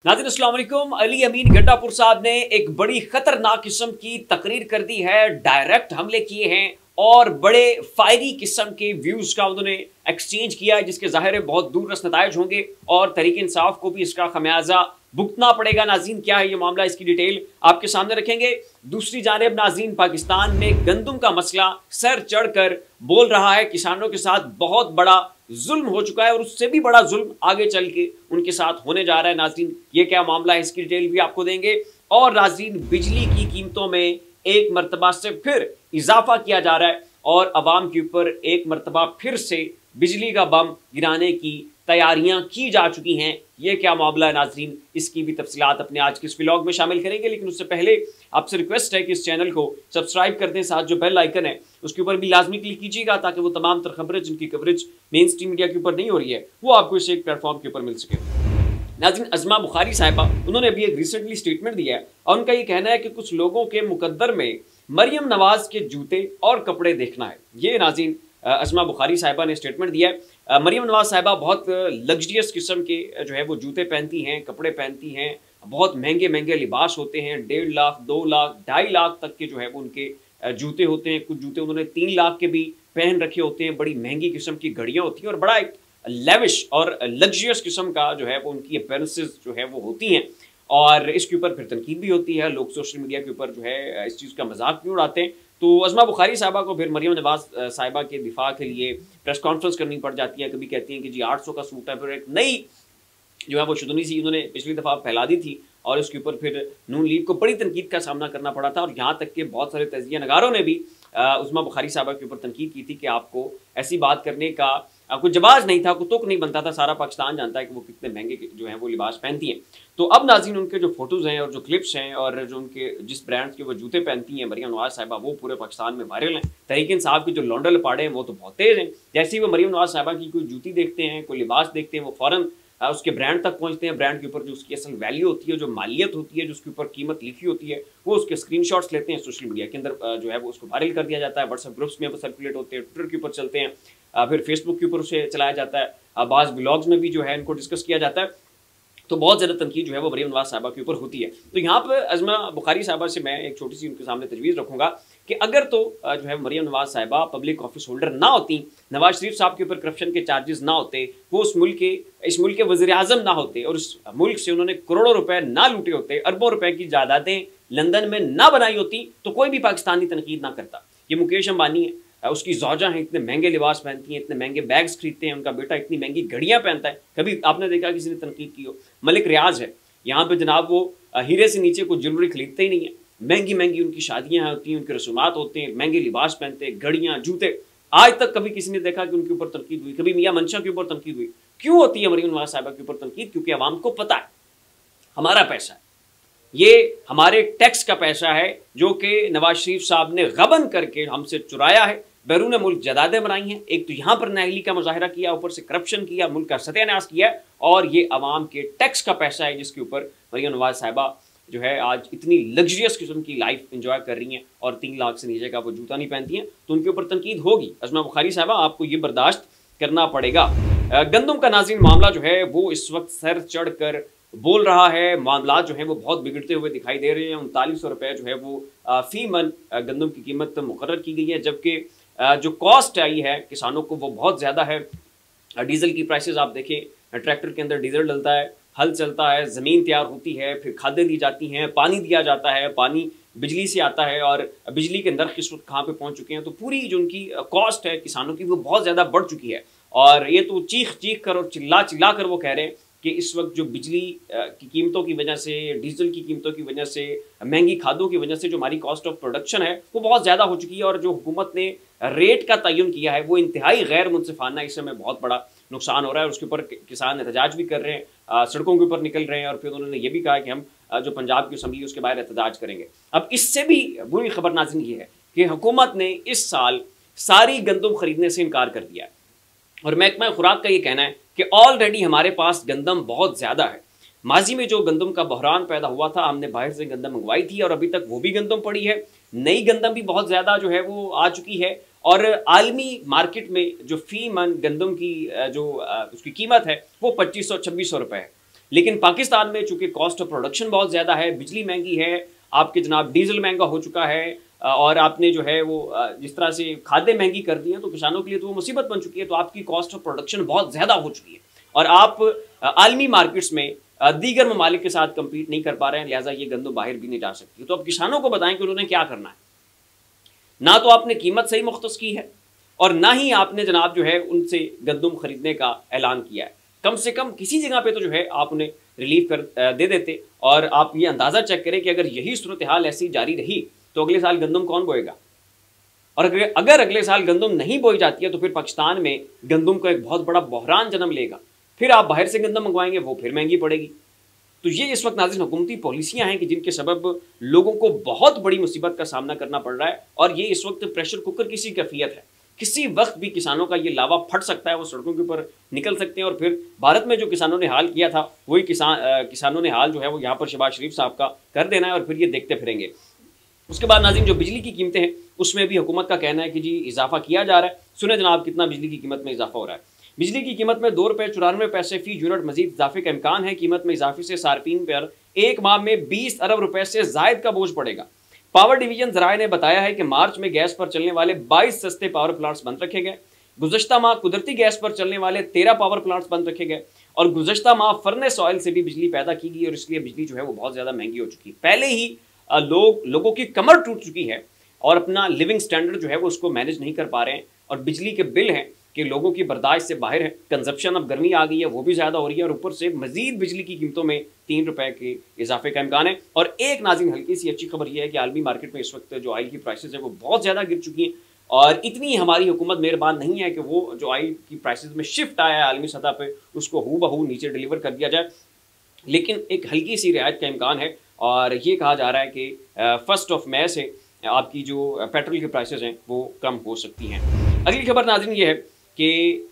नाज़रीन अस्सलाम वालेकुम। अली अमीन गड्डापुर साहब ने एक बड़ी खतरनाक किस्म की तकरीर कर दी है, डायरेक्ट हमले किए हैं और बड़े फायरी किस्म के व्यूज का उन्होंने एक्सचेंज किया है, जिसके ज़ाहिर है बहुत दूररस नताइज होंगे और तहरीक इंसाफ को भी इसका खमियाजा भुगतना पड़ेगा। नाज़रीन क्या है ये मामला, इसकी डिटेल आपके सामने रखेंगे। दूसरी जानिब नाज़रीन पाकिस्तान में गंदम का मसला सर चढ़कर बोल रहा है, किसानों के साथ बहुत बड़ा जुल्म हो चुका है और उससे भी बड़ा जुल्म आगे चल के उनके साथ होने जा रहा है। नाज़रीन ये क्या मामला है, इसकी डिटेल भी आपको देंगे। और नाज़रीन बिजली की कीमतों में एक मरतबा से फिर इजाफा किया जा रहा है और अवाम के ऊपर एक मरतबा फिर से बिजली का बम गिराने की तैयारियां की जा चुकी हैं। ये क्या मामला है नाज़रीन, इसकी भी तफसीलात अपने आज के इस व्लॉग में शामिल करेंगे। लेकिन उससे पहले आपसे रिक्वेस्ट है कि इस चैनल को सब्सक्राइब कर दें, साथ जो बेल आइकन है उसके ऊपर भी लाजमी क्लिक कीजिएगा ताकि वो तमाम तर खबरें जिनकी कवरेज मेन स्ट्रीम मीडिया के ऊपर नहीं हो रही है वो आपको इस एक प्लेटफॉर्म के ऊपर मिल सके। नाज़रीन अज़मा बुखारी साहिबा उन्होंने अभी एक रिसेंटली स्टेटमेंट दिया है और उनका ये कहना है कि कुछ लोगों के मुकद्दर में मरियम नवाज के जूते और कपड़े देखना है। ये नाज़रीन अज़मा बुखारी साहिबा ने स्टेटमेंट दिया है। मरियम नवाज साहिबा बहुत लग्जरियस किस्म के जो है वो जूते पहनती हैं, कपड़े पहनती हैं, बहुत महंगे महंगे लिबास होते हैं, 1.5 लाख 2 लाख 2.5 लाख तक के जो है वो उनके जूते होते हैं। कुछ जूते उन्होंने 3 लाख के भी पहन रखे होते हैं। बड़ी महंगी किस्म की घड़ियाँ होती हैं और बड़ा एक लेविश और लग्जरियस किस्म का जो है वो उनकी अपीयरेंसेस जो है वो होती हैं और इसके ऊपर फिर तनकीद भी होती है। लोग सोशल मीडिया के ऊपर जो है इस चीज़ का मजाक भी उड़ाते हैं। तो अज़मा बुखारी साहिबा को फिर मरियम नवाज साहिबा के दिफा के लिए प्रेस कॉन्फ्रेंस करनी पड़ जाती है। कभी कहती हैं कि जी 800 का सूट है, फिर एक नई जो है वो शुदनी सी उन्होंने पिछली दफ़ा फैला दी थी और उसके ऊपर फिर नून लीग को बड़ी तनकीद का सामना करना पड़ा था और यहाँ तक कि बहुत सारे तजिया नगारों ने भी अज़मा बुखारी साहिबा के ऊपर तनकीद की थी कि आपको ऐसी बात करने का कोई जवाज़ नहीं था, कोई तुक नहीं बनता था। सारा पाकिस्तान जानता है कि वो कितने महंगे जो हैं वो लिबास पहनती हैं। तो अब नाज़रीन उनके जो फोटोज़ हैं और जो क्लिप्स हैं और जो उनके जिस ब्रांड के वो जूते पहनती हैं मरियम नवाज साहिबा, वो पूरे पाकिस्तान में वायरल हैं। तहरीक इंसाफ के जो लौंडे लपाड़े हैं वो तो बहुत तेज़ हैं। जैसे ही वो मरियम नवाज साहिबा की कोई जूती देखते हैं, कोई लिबास देखते हैं, वो फ़ौरन उसके ब्रांड तक पहुंचते हैं। ब्रांड के ऊपर जो उसकी असल वैल्यू होती है, जो मालियत होती है, जो उसके ऊपर कीमत लिखी होती है, वो उसके स्क्रीनशॉट्स लेते हैं, सोशल मीडिया के अंदर जो है वो उसको वायरल कर दिया जाता है। व्हाट्सएप ग्रुप्स में वो सर्कुलेट होते हैं, ट्विटर के ऊपर चलते हैं, फिर फेसबुक के ऊपर उसे चलाया जाता है। बाज़ ब्लॉग्स में भी जो है इनको डिस्कस किया जाता है। तो बहुत ज़्यादा तनकीद जो है वो मरियम नवाज साहिबा के ऊपर होती है। तो यहाँ पर अज़मा बुखारी साहिबा से मैं एक छोटी सी उनके सामने तजवीज़ रखूँगा कि अगर तो जो है मरियम नवाज साहिबा पब्लिक ऑफिस होल्डर ना होती, नवाज शरीफ साहब के ऊपर करप्शन के चार्जेस ना होते, वो इस मुल्क के वज़ीर आज़म ना होते और इस मुल्क से उन्होंने करोड़ों रुपए ना लूटे होते, अरबों रुपए की जायदादें लंदन में ना बनाई होती, तो कोई भी पाकिस्तानी तनकीद ना करता। ये मुकेश अंबानी है, उसकी ज़ौजा हैं, इतने महंगे लिबास पहनती हैं, इतने महंगे बैग्स खरीदते हैं, उनका बेटा इतनी महंगी घड़ियाँ पहनता है, कभी आपने देखा किसी ने तनकीद की हो? मलिक रियाज है, यहाँ पे जनाब वो हीरे से नीचे कोई ज्वेलरी खरीदते ही नहीं है। महंगी महंगी उनकी शादियाँ होती हैं, उनके रसूमात होते हैं, महंगे लिबास पहनते हैं, घड़ियाँ, जूते। आज तक कभी किसी ने देखा कि उनके ऊपर तनकीद हुई? कभी मियाँ मंशा के ऊपर तनकीद हुई? क्यों होती है मरियम नवाज साहिबा के ऊपर तनकीद? क्योंकि अवाम को पता है हमारा पैसा है, ये हमारे टैक्स का पैसा है जो कि नवाज शरीफ साहब ने गबन करके हमसे चुराया है। बैरून मुल्क जायदादें बनाई हैं, एक तो यहाँ पर नाअहली का मुजाहिरा किया, ऊपर से करप्शन किया, मुल्क का सत्यानाश किया और ये अवाम के टैक्स का पैसा है जिसके ऊपर मरियम नवाज साहिबा जो है आज इतनी लग्जरियस किस्म की लाइफ एंजॉय कर रही हैं और 3 लाख से नीचे का वो जूता नहीं पहनती हैं, तो उनके ऊपर तनकीद होगी। अज़मा बुखारी साहिबा आपको ये बर्दाश्त करना पड़ेगा। गंदम का नाज़रीन मामला जो है वो इस वक्त सर चढ़ कर बोल रहा है। मामला जो है वो बहुत बिगड़ते हुए दिखाई दे रहे हैं। 3900 रुपये जो है वो फी मन गंदम की कीमत मुकर्रर की गई है, जबकि जो कॉस्ट आई है किसानों को वो बहुत ज़्यादा है। डीजल की प्राइसेस आप देखें, ट्रैक्टर के अंदर डीजल डलता है, हल चलता है, ज़मीन तैयार होती है, फिर खादें दी जाती हैं, पानी दिया जाता है, पानी बिजली से आता है और बिजली के नर्ख इस वक्त कहाँ पे पहुँच चुके हैं। तो पूरी जो उनकी कॉस्ट है किसानों की वो बहुत ज़्यादा बढ़ चुकी है और ये तो चीख चीख कर और चिल्ला चिल्ला कर वो कह रहे हैं कि इस वक्त जो बिजली की कीमतों की वजह से, डीजल की कीमतों की वजह से, महंगी खादों की वजह से जो हमारी कॉस्ट ऑफ प्रोडक्शन है वो बहुत ज़्यादा हो चुकी है और जो हुकूमत ने रेट का तयन किया है वो इंतहाई गैर मुनसिफाना, इस समय बहुत बड़ा नुकसान हो रहा है। उसके ऊपर किसान एहतजाज भी कर रहे हैं, सड़कों के ऊपर निकल रहे हैं और फिर उन्होंने ये भी कहा कि हम जो पंजाब की असम्बली उसके बाहर एहतजाज करेंगे। अब इससे भी बुरी खबर नाज़रीन ये है कि हुकूमत ने इस साल सारी गंदम खरीदने से इनकार कर दिया है और महकमा खुराक का ये कहना है कि ऑलरेडी हमारे पास गंदम बहुत ज़्यादा है। माजी में जो गंदम का बहरान पैदा हुआ था, हमने बाहर से गंदम मंगवाई थी और अभी तक वो भी गंदम पड़ी है। नई गंदम भी बहुत ज़्यादा जो है वो आ चुकी है और आलमी मार्केट में जो फी मन गंदम की जो उसकी कीमत है वो 2500-2600 रुपये है। लेकिन पाकिस्तान में चूंकि कॉस्ट ऑफ प्रोडक्शन बहुत ज़्यादा है, बिजली महंगी है, आपके जनाब डीजल महंगा हो चुका है, और आपने जो है वो जिस तरह से खाद्य महंगी कर दी है, तो किसानों के लिए तो वो मुसीबत बन चुकी है। तो आपकी कॉस्ट ऑफ प्रोडक्शन बहुत ज़्यादा हो चुकी है और आप आलमी मार्केट्स में दीगर ममालिक के साथ कम्पीट नहीं कर पा रहे हैं, लिहाजा ये गंदम बाहर भी नहीं जा सकती। तो अब किसानों को बताएं कि उन्होंने क्या करना है। ना तो आपने कीमत सही मुख्तस की है और ना ही आपने जनाब जो है उनसे गंदम खरीदने का ऐलान किया है। कम से कम किसी जगह पे तो जो है आप उन्हें रिलीफ कर दे देते। और आप ये अंदाज़ा चेक करें कि अगर यही सूरत हाल ऐसी जारी रही तो अगले साल गंदम कौन बोएगा, और अगर अगले साल गंदम नहीं बोई जाती है तो फिर पाकिस्तान में गंदम का एक बहुत बड़ा बहरान जन्म लेगा। फिर आप बाहर से गंदम मंगवाएंगे, वो फिर महंगी पड़ेगी। तो ये इस वक्त नाज़रीन हुकूमती पॉलिसियां हैं कि जिनके सबब लोगों को बहुत बड़ी मुसीबत का सामना करना पड़ रहा है। और ये इस वक्त प्रेशर कुकर किसी कैफियत है, किसी वक्त भी किसानों का ये लावा फट सकता है, वो सड़कों के ऊपर निकल सकते हैं। और फिर भारत में जो किसानों ने हाल किया था वही किसानों ने हाल जो है वो यहाँ पर शहबाज शरीफ साहब का कर देना है और फिर ये देखते फिरेंगे। उसके बाद नाज़रीन जो बिजली की कीमतें हैं उसमें भी हुकूमत का कहना है कि जी इजाफा किया जा रहा है। सुने जनाब कितना बिजली की कीमत में इजाफा हो रहा है। बिजली की कीमत में ₹2.94 फी यूनिट मजीद इजाफे का इम्कान है। कीमत में इजाफे से सार्फिन पर एक माह में 20 अरब रुपए से जायद का बोझ पड़ेगा। पावर डिवीजन जराये ने बताया है कि मार्च में गैस पर चलने वाले 22 सस्ते पावर प्लांट्स बंद रखे गए। गुज़श्ता माह कुदरती गैस पर चलने वाले 13 पावर प्लांट्स बंद रखे गए और गुज़श्ता माह फर्नेस ऑयल से भी बिजली पैदा की गई और इसलिए बिजली जो है वो बहुत ज़्यादा महंगी हो चुकी है। पहले ही लोगों की कमर टूट चुकी है और अपना लिविंग स्टैंडर्ड जो है वो उसको मैनेज नहीं कर पा रहे हैं और बिजली के बिल हैं कि लोगों की बर्दाश्त से बाहर है। कंजप्शन अब गर्मी आ गई है वो भी ज़्यादा हो रही है और ऊपर से मजीद बिजली की कीमतों में 3 रुपए के इजाफे का इम्कान है। और एक नाज़रीन हल्की सी अच्छी खबर यह है कि आलमी मार्केट में इस वक्त जो ऑयल की प्राइसेस है वो बहुत ज़्यादा गिर चुकी हैं और इतनी हमारी हुकूमत मेहरबान नहीं है कि वो जो ऑयल की प्राइसेस में शिफ्ट आया है आलमी सतह पर उसको हू बहू नीचे डिलीवर कर दिया जाए, लेकिन एक हल्की सी रियायत का इम्कान है। और ये कहा जा रहा है कि 1 मई से आपकी जो पेट्रोल की प्राइसेस हैं वो कम हो सकती हैं। अगली खबर नाज़रीन ये है कि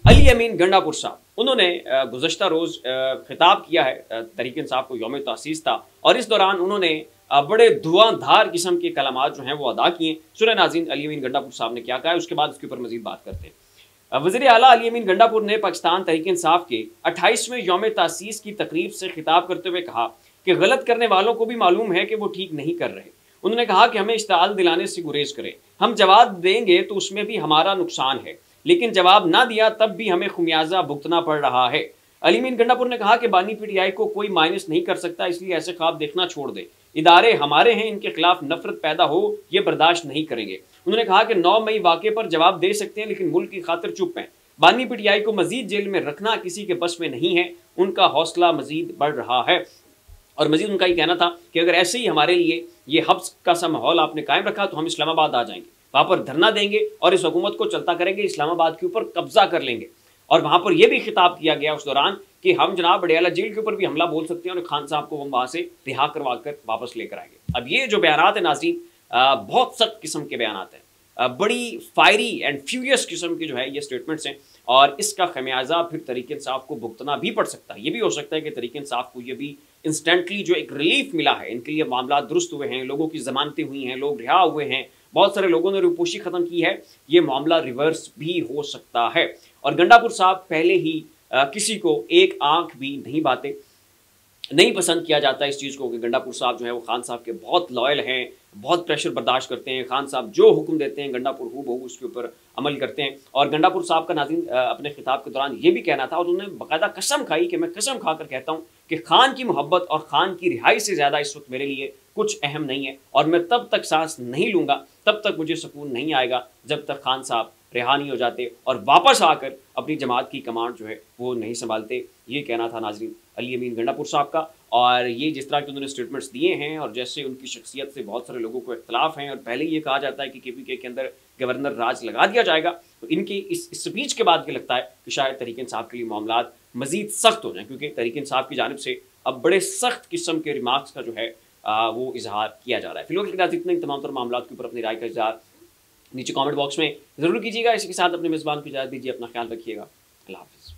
अली अमीन गंडापुर साहब उन्होंने गुज़श्ता रोज़ खिताब किया है, तहरीक इंसाफ को यौम तासीस था और इस दौरान उन्होंने बड़े धुआंधार किस्म के कलामात जो हैं वो अदा किए। सुने नाज़रीन अली अमीन गंडापुर साहब ने क्या कहा है, उसके बाद उसके ऊपर मज़ीद बात करते हैं। वज़ीर आला अली अमीन गंडापुर ने पाकिस्तान तहरीक इंसाफ के 28वें यौम तासीस की तकरीब से खिताब करते हुए कहा कि गलत करने वालों को भी मालूम है कि वो ठीक नहीं कर रहे। उन्होंने कहा कि हमें इश्ताल दिलाने से गुरेज करें, हम जवाब देंगे तो उसमें भी हमारा नुकसान है, लेकिन जवाब ना दिया तब भी हमें खुमियाजा भुगतना पड़ रहा है। अली अमीन गंडापुर ने कहा कि बानी पीटीआई को कोई माइनस नहीं कर सकता, इसलिए ऐसे ख्वाब देखना छोड़ दे। इदारे हमारे हैं, इनके खिलाफ नफरत पैदा हो ये बर्दाश्त नहीं करेंगे। उन्होंने कहा कि 9 मई वाक़े पर जवाब दे सकते हैं लेकिन मुल्क की खातिर चुप हैं। बानी पीटीआई को मजीद जेल में रखना किसी के बस में नहीं है, उनका हौसला मजीद बढ़ रहा है। और मजीद उनका ये कहना था कि अगर ऐसे ही हमारे लिए ये हब्स का सा माहौल आपने कायम रखा तो हम इस्लामाबाद आ जाएंगे, वहाँ पर धरना देंगे और इस हुकूमत को चलता करेंगे, इस्लामाबाद के ऊपर कब्जा कर लेंगे। और वहाँ पर यह भी खिताब किया गया उस दौरान कि हम जनाब अडयाला जेल के ऊपर भी हमला बोल सकते हैं और खान साहब को हम वहाँ से रिहा करवा कर वापस लेकर आएंगे। अब ये जो बयानात है नाज़रीन बहुत सख्त किस्म के बयानात हैं, बड़ी फायरी एंड फ्यूरियस किस्म के जो है ये स्टेटमेंट्स हैं और इसका खमियाजा फिर तहरीक इंसाफ को भुगतना भी पड़ सकता है। ये भी हो सकता है कि तहरीक इंसाफ को ये भी इंस्टेंटली जो एक रिलीफ मिला है, इनके लिए मामला दुरुस्त हुए हैं, लोगों की जमानतें हुई हैं, लोग रिहा हुए हैं, बहुत सारे लोगों ने रूपोशी ख़त्म की है, ये मामला रिवर्स भी हो सकता है। और गंडापुर साहब पहले ही किसी को एक आंख भी नहीं बाते, नहीं पसंद किया जाता इस चीज़ को कि गंडापुर साहब जो है वो खान साहब के बहुत लॉयल हैं, बहुत प्रेशर बर्दाश्त करते हैं, खान साहब जो हुक्म देते हैं गंडापुर हूबहू उसके ऊपर अमल करते हैं। और गंडापुर साहब का नाज़रीन अपने खिताब के दौरान ये भी कहना था और उन्होंने बाकायदा कसम खाई कि मैं कसम खाकर कहता हूँ कि खान की मोहब्बत और खान की रिहाई से ज़्यादा इस वक्त मेरे लिए कुछ अहम नहीं है और मैं तब तक सांस नहीं लूँगा, तब तक मुझे सुकून नहीं आएगा जब तक खान साहब रिहा नहीं हो जाते और वापस आकर अपनी जमात की कमांड जो है वो नहीं संभालते। ये कहना था नाज़रीन अली अमीन गंडापुर साहब का। और ये जिस तरह के उन्होंने स्टेटमेंट्स दिए हैं और जैसे उनकी शख्सियत से बहुत सारे लोगों को इख्तलाफ हैं और पहले ये कहा जाता है कि KPK के अंदर गवर्नर राज लगा दिया जाएगा, तो इनकी इस स्पीच के बाद ये लगता है कि शायद तहरीक इंसाफ के लिए मामलात मजीद सख्त हो जाएं, क्योंकि तहरीक इंसाफ की जानिब से अब बड़े सख्त किस्म के रिमार्क्स का जो है वो इजहार किया जा रहा है। फिलहाल इतने तमाम तर मामलों के ऊपर अपनी राय का इजहार नीचे कमेंट बॉक्स में ज़रूर कीजिएगा। इसी के साथ अपने मेज़बान को इजाज़त दीजिए, अपना ख्याल रखिएगा। अल्लाह हाफ़िज़।